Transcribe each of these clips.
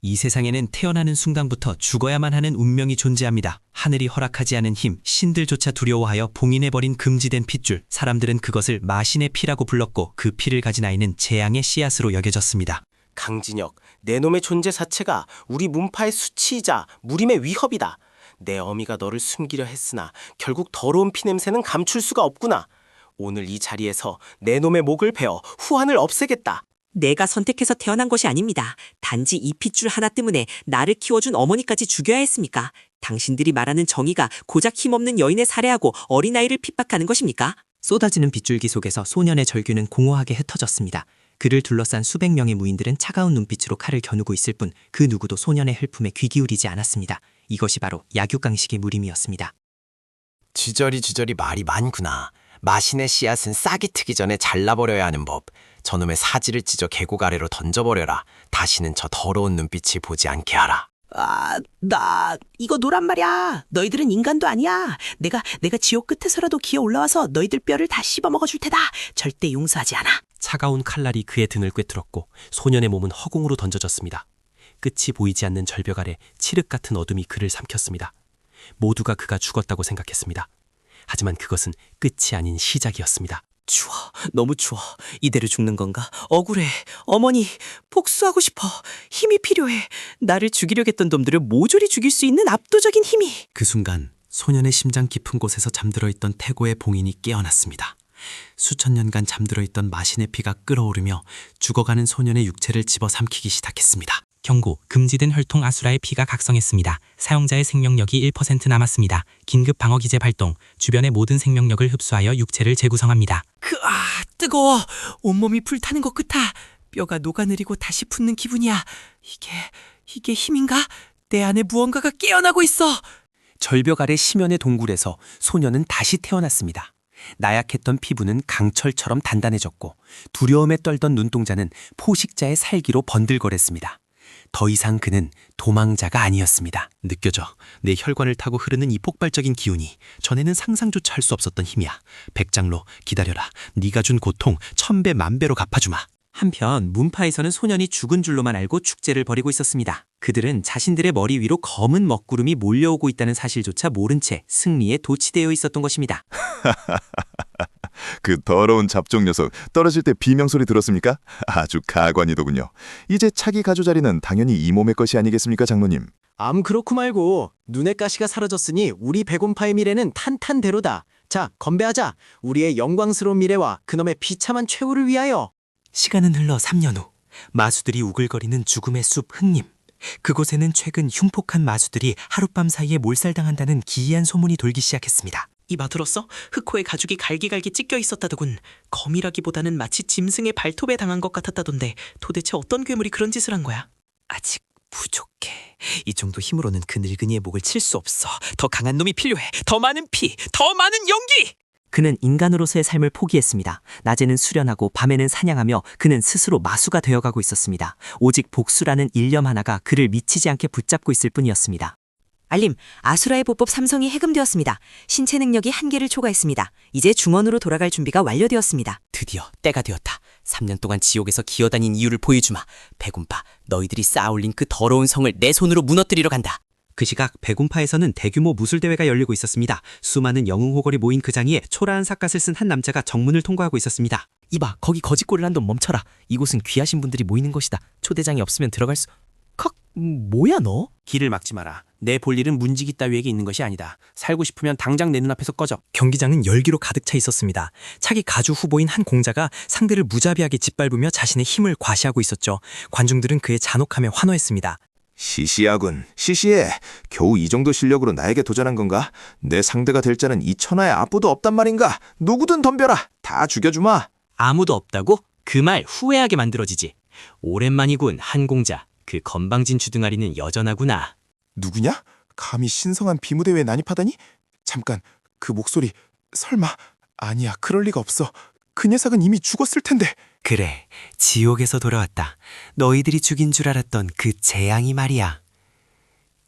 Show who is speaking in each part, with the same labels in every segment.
Speaker 1: 이 세상에는 태어나는 순간부터 죽어야만 하는 운명이 존재합니다. 하늘이 허락하지 않은 힘, 신들조차 두려워하여 봉인해버린 금지된 핏줄, 사람들은 그것을 마신의 피라고 불렀고 그 피를 가진 아이는 재앙의 씨앗으로 여겨졌습니다.
Speaker 2: 강진혁, 내 놈의 존재 자체가 우리 문파의 수치이자 무림의 위협이다. 내 어미가 너를 숨기려 했으나 결국 더러운 피냄새는 감출 수가 없구나. 오늘 이 자리에서 내 놈의 목을 베어 후환을 없애겠다.
Speaker 3: 내가 선택해서 태어난 것이 아닙니다. 단지 이 핏줄 하나 때문에 나를 키워준 어머니까지 죽여야 했습니까? 당신들이 말하는 정의가 고작 힘없는 여인을 살해하고 어린아이를 핍박하는 것입니까?
Speaker 4: 쏟아지는 빗줄기 속에서 소년의 절규는 공허하게 흩어졌습니다. 그를 둘러싼 수백 명의 무인들은 차가운 눈빛으로 칼을 겨누고 있을 뿐 그 누구도 소년의 헬품에 귀 기울이지 않았습니다. 이것이 바로 약육강식의 무림이었습니다.
Speaker 5: 지저리 말이 많구나. 마신의 씨앗은 싹이 트기 전에 잘라버려야 하는 법. 저놈의 사지를 찢어 계곡 아래로 던져버려라. 다시는 저 더러운 눈빛이 보지 않게 하라.
Speaker 6: 나 이거 노란 말이야. 너희들은 인간도 아니야. 내가 지옥 끝에서라도 기어 올라와서 너희들 뼈를 다 씹어 먹어줄 테다. 절대 용서하지 않아.
Speaker 7: 차가운 칼날이 그의 등을 꿰뚫었고 소년의 몸은 허공으로 던져졌습니다. 끝이 보이지 않는 절벽 아래 칠흑 같은 어둠이 그를 삼켰습니다. 모두가 그가 죽었다고 생각했습니다. 하지만 그것은 끝이 아닌 시작이었습니다.
Speaker 3: 추워. 너무 추워. 이대로 죽는 건가? 억울해. 어머니, 복수하고 싶어. 힘이 필요해. 나를 죽이려겠던 놈들을 모조리 죽일 수 있는 압도적인 힘이.
Speaker 7: 그 순간 소년의 심장 깊은 곳에서 잠들어 있던 태고의 봉인이 깨어났습니다. 수천 년간 잠들어 있던 마신의 피가 끓어오르며 죽어가는 소년의 육체를 집어삼키기 시작했습니다.
Speaker 8: 경고, 금지된 혈통 아수라의 피가 각성했습니다. 사용자의 생명력이 1% 남았습니다. 긴급 방어 기제 발동, 주변의 모든 생명력을 흡수하여 육체를 재구성합니다.
Speaker 3: 뜨거워. 온몸이 불타는 것 같아. 뼈가 녹아내리고 다시 붙는 기분이야. 이게 힘인가? 내 안에 무언가가 깨어나고 있어.
Speaker 4: 절벽 아래 심연의 동굴에서 소년은 다시 태어났습니다. 나약했던 피부는 강철처럼 단단해졌고 두려움에 떨던 눈동자는 포식자의 살기로 번들거렸습니다. 더 이상 그는 도망자가 아니었습니다.
Speaker 7: 느껴져. 내 혈관을 타고 흐르는 이 폭발적인 기운이 전에는 상상조차 할 수 없었던 힘이야. 백장로, 기다려라. 네가 준 고통 1000배 만배로 갚아주마.
Speaker 4: 한편 문파에서는 소년이 죽은 줄로만 알고 축제를 벌이고 있었습니다. 그들은 자신들의 머리 위로 검은 먹구름이 몰려오고 있다는 사실조차 모른 채 승리에 도취되어 있었던 것입니다.
Speaker 9: 그 더러운 잡종 녀석 떨어질 때 비명소리 들었습니까? 아주 가관이더군요. 이제 차기 가조자리는 당연히 이 몸의 것이 아니겠습니까, 장로님?
Speaker 5: 암 그렇고 말고 눈의 가시가 사라졌으니 우리 백운파의 미래는 탄탄대로다. 자, 건배하자. 우리의 영광스러운 미래와 그놈의 비참한 최후를 위하여.
Speaker 4: 시간은 흘러 3년 후 마수들이 우글거리는 죽음의 숲 흑림. 그곳에는 최근 흉폭한 마수들이 하룻밤 사이에 몰살당한다는 기이한 소문이 돌기 시작했습니다.
Speaker 3: 이봐 들었어? 흑호의 가죽이 갈기갈기 찢겨 있었다더군. 검이라기보다는 마치 짐승의 발톱에 당한 것 같았다던데 도대체 어떤 괴물이 그런 짓을 한 거야?
Speaker 4: 아직 부족해. 이 정도 힘으로는 그 늙은이의 목을 칠 수 없어. 더 강한 놈이 필요해. 더 많은 피, 더 많은 연기! 그는 인간으로서의 삶을 포기했습니다. 낮에는 수련하고 밤에는 사냥하며 그는 스스로 마수가 되어가고 있었습니다. 오직 복수라는 일념 하나가 그를 미치지 않게 붙잡고 있을 뿐이었습니다.
Speaker 3: 알림, 아수라의 보법 3성이 해금되었습니다. 신체 능력이 한계를 초과했습니다. 이제 중원으로 돌아갈 준비가 완료되었습니다.
Speaker 4: 드디어 때가 되었다. 3년 동안 지옥에서 기어다닌 이유를 보여주마. 백운파, 너희들이 쌓아올린 그 더러운 성을 내 손으로 무너뜨리러 간다. 그 시각 백운파에서는 대규모 무술대회가 열리고 있었습니다. 수많은 영웅호걸이 모인 그 장위에 초라한 삿갓을 쓴 한 남자가 정문을 통과하고 있었습니다. 이봐, 거기 거짓골을 한 놈 멈춰라. 이곳은 귀하신 분들이 모이는 것이다. 초대장이 없으면 들어갈 수... 뭐야 너?
Speaker 7: 길을 막지 마라. 내 볼 일은 문지기 따위에게 있는 것이 아니다. 살고 싶으면 당장 내 눈앞에서 꺼져.
Speaker 4: 경기장은 열기로 가득 차 있었습니다. 차기 가주 후보인 한 공자가 상대를 무자비하게 짓밟으며 자신의 힘을 과시하고 있었죠. 관중들은 그의 잔혹함에 환호했습니다.
Speaker 9: 시시하군. 시시해. 겨우 이 정도 실력으로 나에게 도전한 건가? 내 상대가 될 자는 이 천하에 아무도 없단 말인가? 누구든 덤벼라. 다 죽여주마.
Speaker 8: 아무도 없다고? 그 말 후회하게 만들어지지. 오랜만이군, 한공자. 그 건방진 주둥아리는 여전하구나.
Speaker 9: 누구냐? 감히 신성한 비무대회에 난입하다니? 잠깐, 그 목소리 설마... 아니야, 그럴 리가 없어. 그 녀석은 이미 죽었을 텐데.
Speaker 4: 그래, 지옥에서 돌아왔다. 너희들이 죽인 줄 알았던 그 재앙이 말이야.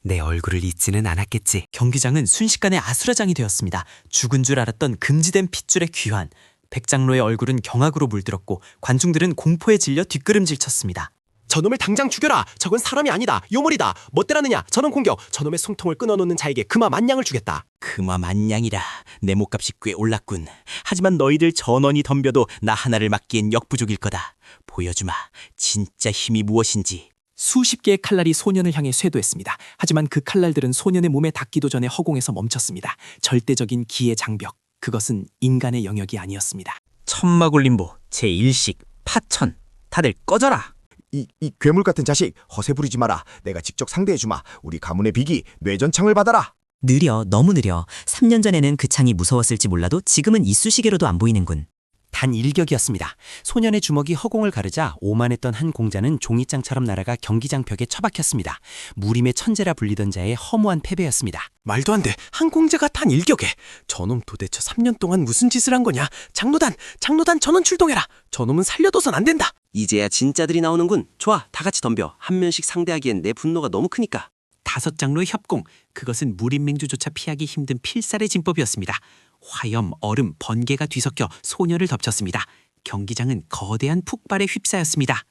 Speaker 4: 내 얼굴을 잊지는 않았겠지. 경기장은 순식간에 아수라장이 되었습니다. 죽은 줄 알았던 금지된 핏줄의 귀환. 백장로의 얼굴은 경악으로 물들었고 관중들은 공포에 질려 뒷걸음질 쳤습니다.
Speaker 10: 저놈을 당장 죽여라. 저건 사람이 아니다. 요물이다. 멋대라느냐. 저놈 공격. 저놈의 숨통을 끊어놓는 자에게 금화 만냥을 주겠다.
Speaker 4: 금화 만냥이라. 내 몸값이 꽤 올랐군. 하지만 너희들 전원이 덤벼도 나 하나를 막기엔 역부족일 거다. 보여주마. 진짜 힘이 무엇인지.
Speaker 11: 수십 개의 칼날이 소년을 향해 쇄도했습니다. 하지만 그 칼날들은 소년의 몸에 닿기도 전에 허공에서 멈췄습니다. 절대적인 기의 장벽. 그것은 인간의 영역이 아니었습니다.
Speaker 4: 천마굴림보 제1식 파천. 다들 꺼져라.
Speaker 12: 이 괴물 같은 자식 허세 부리지 마라. 내가 직접 상대해주마. 우리 가문의 비기 뇌전창을 받아라.
Speaker 3: 느려, 너무 느려. 3년 전에는 그 창이 무서웠을지 몰라도 지금은 이쑤시개로도 안 보이는군.
Speaker 4: 단 일격이었습니다. 소년의 주먹이 허공을 가르자 오만했던 한 공자는 종이장처럼 날아가 경기장 벽에 처박혔습니다. 무림의 천재라 불리던 자의 허무한 패배였습니다.
Speaker 10: 말도 안 돼. 한 공자가 단 일격에. 저놈 도대체 3년 동안 무슨 짓을 한 거냐. 장로단 전원 출동해라. 저놈은 살려둬선 안 된다.
Speaker 4: 이제야 진짜들이 나오는군. 좋아, 다 같이 덤벼. 한 면씩 상대하기엔 내 분노가 너무 크니까. 5장로의 협공. 그것은 무림맹주조차 피하기 힘든 필살의 진법이었습니다. 화염, 얼음, 번개가 뒤섞여 소녀를 덮쳤습니다. 경기장은 거대한 폭발에 휩싸였습니다.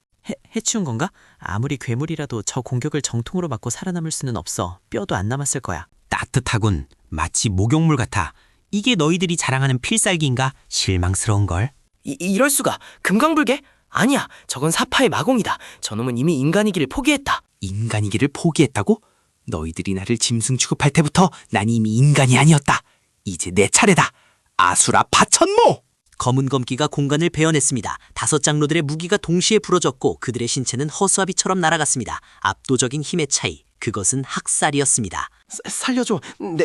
Speaker 3: 해치운 건가? 아무리 괴물이라도 저 공격을 정통으로 맞고 살아남을 수는 없어. 뼈도 안 남았을 거야.
Speaker 4: 따뜻하군. 마치 목욕물 같아. 이게 너희들이 자랑하는 필살기인가? 실망스러운걸.
Speaker 6: 이럴 수가. 금강불개? 아니야. 저건 사파의 마공이다. 저놈은 이미 인간이기를 포기했다.
Speaker 1: 인간이기를 포기했다고? 너희들이 나를 짐승 취급할 때부터 난 이미 인간이 아니었다. 이제 내 차례다. 아수라 파천모!
Speaker 3: 검은 검기가 공간을 베어냈습니다. 5장로들의 무기가 동시에 부러졌고 그들의 신체는 허수아비처럼 날아갔습니다. 압도적인 힘의 차이, 그것은 학살이었습니다.
Speaker 2: 살려줘.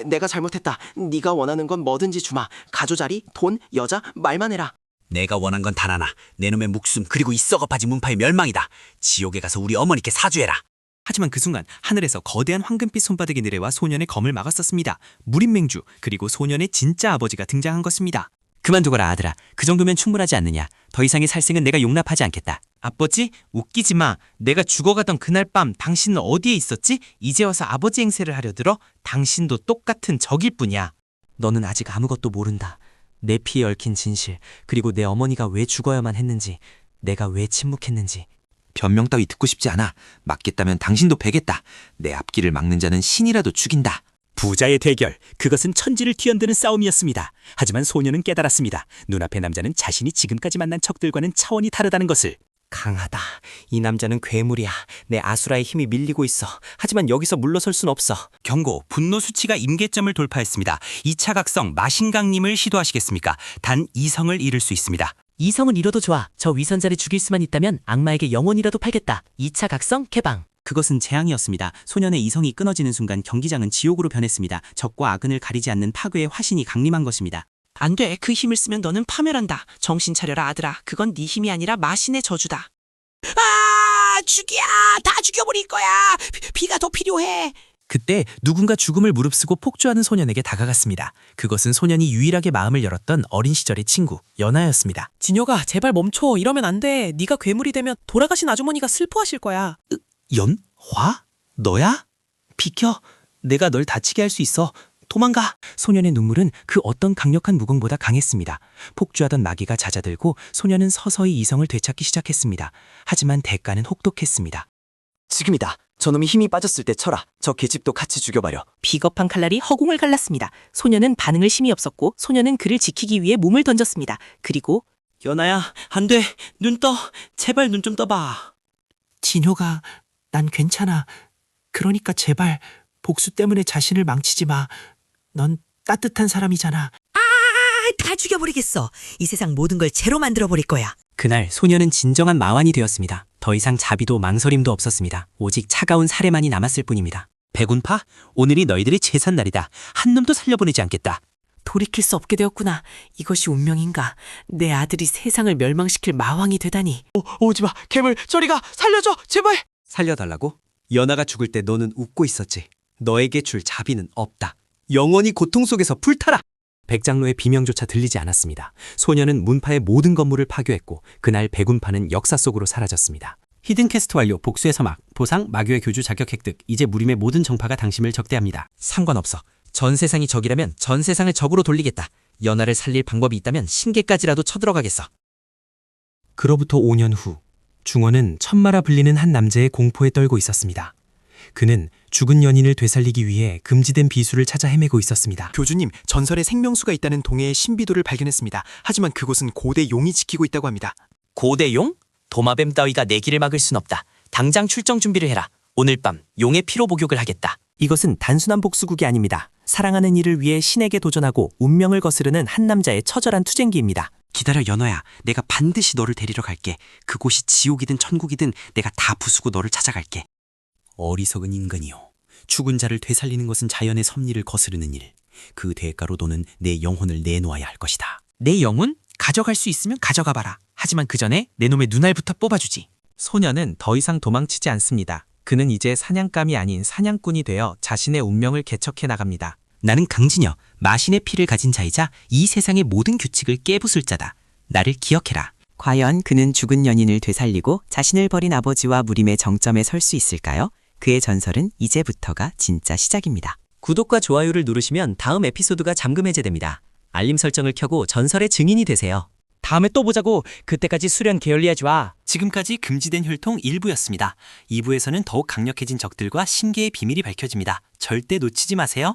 Speaker 2: 내가 잘못했다. 네가 원하는 건 뭐든지 주마. 가조자리, 돈, 여자, 말만 해라.
Speaker 4: 내가 원한 건 단 하나. 내 놈의 목숨 그리고 이 썩어빠진 문파의 멸망이다. 지옥에 가서 우리 어머니께 사죄해라.
Speaker 1: 하지만 그 순간 하늘에서 거대한 황금빛 손바닥이 내려와 소년의 검을 막았었습니다. 무림맹주 그리고 소년의 진짜 아버지가 등장한 것입니다.
Speaker 3: 그만두거라 아들아. 그 정도면 충분하지 않느냐. 더 이상의 살생은 내가 용납하지 않겠다.
Speaker 1: 아버지, 웃기지 마. 내가 죽어가던 그날 밤 당신은 어디에 있었지? 이제 와서 아버지 행세를 하려 들어? 당신도 똑같은 적일 뿐이야.
Speaker 3: 너는 아직 아무것도 모른다. 내 피에 얽힌 진실, 그리고 내 어머니가 왜 죽어야만 했는지, 내가 왜 침묵했는지.
Speaker 13: 변명 따위 듣고 싶지 않아. 막겠다면 당신도 베겠다. 내 앞길을 막는 자는 신이라도 죽인다.
Speaker 4: 부자의 대결. 그것은 천지를 뒤흔드는 싸움이었습니다. 하지만 소녀는 깨달았습니다. 눈앞의 남자는 자신이 지금까지 만난 적들과는 차원이 다르다는 것을.
Speaker 3: 강하다. 이 남자는 괴물이야. 내 아수라의 힘이 밀리고 있어. 하지만 여기서 물러설 순 없어.
Speaker 1: 경고, 분노 수치가 임계점을 돌파했습니다. 2차 각성 마신강림을 시도하시겠습니까? 단 2성을 잃을 수 있습니다.
Speaker 3: 2성을 잃어도 좋아. 저 위선자를 죽일 수만 있다면 악마에게 영혼이라도 팔겠다. 2차 각성 개방.
Speaker 1: 그것은 재앙이었습니다. 소년의 이성이 끊어지는 순간 경기장은 지옥으로 변했습니다. 적과 악은을 가리지 않는 파괴의 화신이 강림한 것입니다.
Speaker 6: 안 돼. 그 힘을 쓰면 너는 파멸한다. 정신 차려라 아들아. 그건 네 힘이 아니라 마신의 저주다. 죽여! 다 죽여버릴 거야. 피가 더 필요해.
Speaker 11: 그때 누군가 죽음을 무릅쓰고 폭주하는 소년에게 다가갔습니다. 그것은 소년이 유일하게 마음을 열었던 어린 시절의 친구, 연하였습니다.
Speaker 6: 진혁아, 제발 멈춰. 이러면 안 돼. 네가 괴물이 되면 돌아가신 아주머니가 슬퍼하실 거야.
Speaker 1: 연화? 너야? 비켜. 내가 널 다치게 할 수 있어. 도망가. 소년의 눈물은 그 어떤 강력한 무공보다 강했습니다. 폭주하던 마귀가 잦아들고 소년은 서서히 이성을 되찾기 시작했습니다. 하지만 대가는 혹독했습니다.
Speaker 3: 지금이다. 저놈이 힘이 빠졌을 때 쳐라. 저 계집도 같이 죽여버려.
Speaker 6: 비겁한 칼날이 허공을 갈랐습니다. 소년은 반응을 힘이 없었고 소년은 그를 지키기 위해 몸을 던졌습니다. 그리고
Speaker 1: 연아야, 안 돼. 눈 떠. 제발 눈 좀 떠봐.
Speaker 11: 진효가, 난 괜찮아. 그러니까 제발 복수 때문에 자신을 망치지 마. 넌 따뜻한 사람이잖아.
Speaker 3: 다 죽여버리겠어. 이 세상 모든 걸 제로 만들어버릴 거야.
Speaker 1: 그날 소년은 진정한 마완이 되었습니다. 더 이상 자비도 망설임도 없었습니다. 오직 차가운 사례만이 남았을 뿐입니다.
Speaker 4: 백운파, 오늘이 너희들의 제삿날이다. 한 놈도 살려보내지 않겠다.
Speaker 6: 돌이킬 수 없게 되었구나. 이것이 운명인가? 내 아들이 세상을 멸망시킬 마왕이 되다니.
Speaker 2: 오지마. 괴물 저리 가. 살려줘. 제발.
Speaker 4: 살려달라고? 연하가 죽을 때 너는 웃고 있었지. 너에게 줄 자비는 없다. 영원히 고통 속에서 불타라.
Speaker 1: 백장로의 비명조차 들리지 않았습니다. 소년은 문파의 모든 건물을 파괴했고 그날 백운파는 역사 속으로 사라졌습니다.
Speaker 7: 히든 퀘스트 완료. 복수의 서막. 보상 마교의 교주 자격 획득. 이제 무림의 모든 정파가 당신을 적대합니다.
Speaker 1: 상관없어. 전 세상이 적이라면 전 세상을 적으로 돌리겠다. 연하를 살릴 방법이 있다면 신계까지라도 쳐들어가겠어. 그로부터 5년 후
Speaker 7: 중원은 천마라 불리는 한 남자의 공포에 떨고 있었습니다. 그는 죽은 연인을 되살리기 위해 금지된 비수를 찾아 헤매고 있었습니다.
Speaker 11: 교주님, 전설에 생명수가 있다는 동해의 신비도를 발견했습니다. 하지만 그곳은 고대 용이 지키고 있다고 합니다.
Speaker 1: 고대 용? 도마뱀 따위가 내 길을 막을 순 없다. 당장 출정 준비를 해라. 오늘 밤 용의 피로 목욕을 하겠다.
Speaker 14: 이것은 단순한 복수국이 아닙니다. 사랑하는 이를 위해 신에게 도전하고 운명을 거스르는 한 남자의 처절한 투쟁기입니다.
Speaker 4: 기다려 연어야. 내가 반드시 너를 데리러 갈게. 그곳이 지옥이든 천국이든 내가 다 부수고 너를 찾아갈게. 어리석은 인간이요. 죽은 자를 되살리는 것은 자연의 섭리를 거스르는 일. 그 대가로 너는 내 영혼을 내놓아야 할 것이다.
Speaker 6: 내 영혼? 가져갈 수 있으면 가져가 봐라. 하지만 그 전에 내 놈의 눈알부터 뽑아주지.
Speaker 8: 소년은 더 이상 도망치지 않습니다. 그는 이제 사냥감이 아닌 사냥꾼이 되어 자신의 운명을 개척해 나갑니다.
Speaker 4: 나는 강진여, 마신의 피를 가진 자이자 이 세상의 모든 규칙을 깨부술 자다. 나를 기억해라.
Speaker 3: 과연 그는 죽은 연인을 되살리고 자신을 버린 아버지와 무림의 정점에 설 수 있을까요? 그의 전설은 이제부터가 진짜 시작입니다.
Speaker 4: 구독과 좋아요를 누르시면 다음 에피소드가 잠금 해제됩니다. 알림 설정을 켜고 전설의 증인이 되세요.
Speaker 6: 다음에 또 보자고. 그때까지 수련 게을리하지 마.
Speaker 7: 지금까지 금지된 혈통 1부였습니다. 2부에서는 더욱 강력해진 적들과 신계의 비밀이 밝혀집니다. 절대 놓치지 마세요.